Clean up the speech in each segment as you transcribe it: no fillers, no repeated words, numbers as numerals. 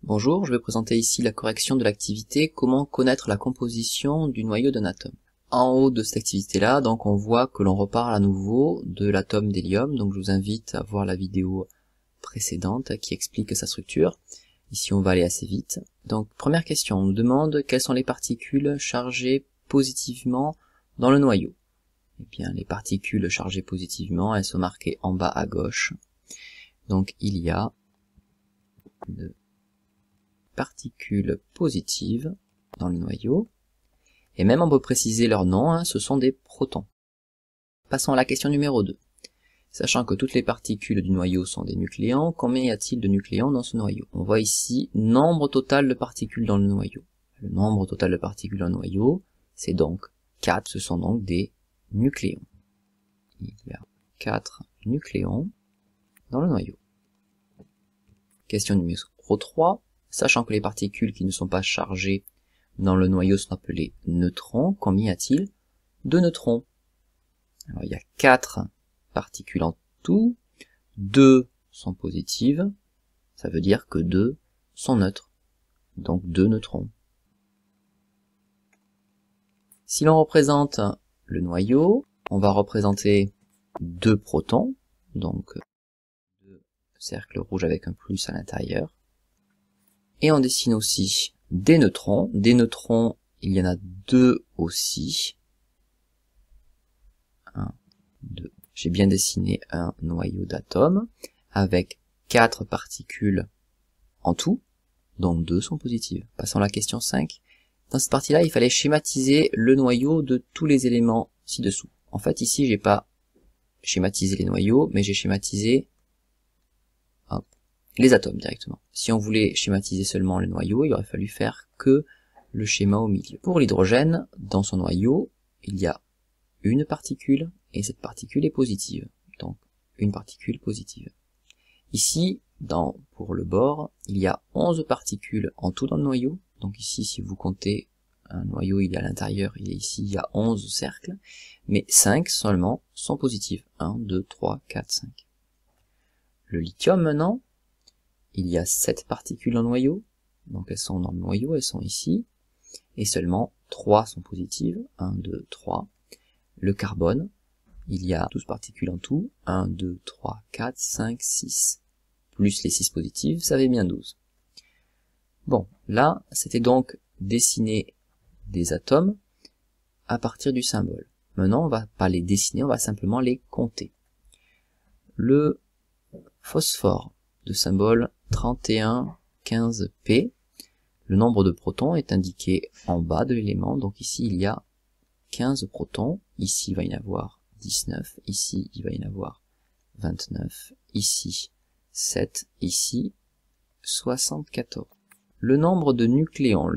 Bonjour, je vais présenter ici la correction de l'activité « Comment connaître la composition du noyau d'un atome ». En haut de cette activité-là, donc on voit que l'on reparle à nouveau de l'atome d'hélium, donc je vous invite à voir la vidéo précédente qui explique sa structure. Ici on va aller assez vite. Donc première question, on nous demande quelles sont les particules chargées positivement dans le noyau. Eh bien les particules chargées positivement, elles sont marquées en bas à gauche. Donc il y a de particules positives dans le noyau, et même on peut préciser leur nom, ce sont des protons. Passons à la question numéro 2. Sachant que toutes les particules du noyau sont des nucléons, combien y a-t-il de nucléons dans ce noyau? On voit ici nombre total de particules dans le noyau. Le nombre total de particules dans le noyau, c'est donc 4, ce sont donc des nucléons. Il y a 4 nucléons dans le noyau. Question numéro 3. Sachant que les particules qui ne sont pas chargées dans le noyau sont appelées neutrons, combien y a-t-il de neutrons? Alors il y a 4 particules en tout, 2 sont positives, ça veut dire que 2 sont neutres, donc 2 neutrons. Si l'on représente le noyau, on va représenter 2 protons, donc 2 cercles rouges avec un plus à l'intérieur. Et on dessine aussi des neutrons. Des neutrons, il y en a 2 aussi. 1, 2. J'ai bien dessiné un noyau d'atomes avec 4 particules en tout, dont 2 sont positives. Passons à la question 5. Dans cette partie-là, il fallait schématiser le noyau de tous les éléments ci-dessous. En fait, ici, j'ai pas schématisé les noyaux, mais j'ai schématisé les atomes directement. Si on voulait schématiser seulement le noyau, il aurait fallu faire que le schéma au milieu. Pour l'hydrogène, dans son noyau, il y a une particule, et cette particule est positive. Donc, une particule positive. Ici, pour le bord, il y a 11 particules en tout dans le noyau. Donc ici, si vous comptez un noyau, il est à l'intérieur, il est ici, il y a 11 cercles. Mais 5 seulement sont positives. 1, 2, 3, 4, 5. Le lithium maintenant, il y a 7 particules dans le noyau. Donc elles sont dans le noyau, elles sont ici. Et seulement 3 sont positives. 1, 2, 3. Le carbone, il y a 12 particules en tout. 1, 2, 3, 4, 5, 6. Plus les 6 positives, ça fait bien 12. Bon, là, c'était donc dessiner des atomes à partir du symbole. Maintenant, on va pas les dessiner, on va simplement les compter. Le phosphore, de symbole 3115P, le nombre de protons est indiqué en bas de l'élément, donc ici il y a 15 protons, ici il va y en avoir 19, ici il va y en avoir 29, ici 7, ici 74. Le nombre de nucléons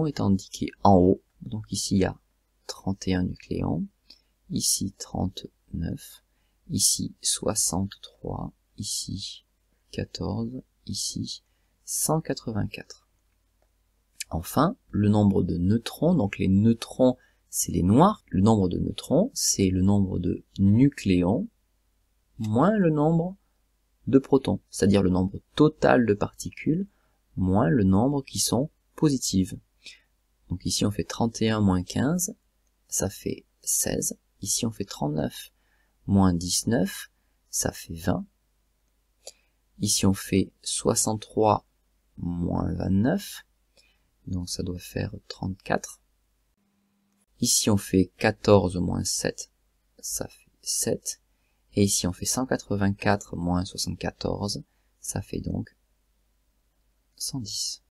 est indiqué en haut, donc ici il y a 31 nucléons, ici 39, ici 63, ici 14, ici 184. Enfin, le nombre de neutrons, donc les neutrons c'est les noirs, le nombre de neutrons c'est le nombre de nucléons moins le nombre de protons, c'est-à-dire le nombre total de particules moins le nombre qui sont positives. Donc ici on fait 31 moins 15, ça fait 16. Ici on fait 39 moins 19, ça fait 20. Ici on fait 63 moins 29, donc ça doit faire 34. Ici on fait 14 moins 7, ça fait 7. Et ici on fait 184 moins 74, ça fait donc 110.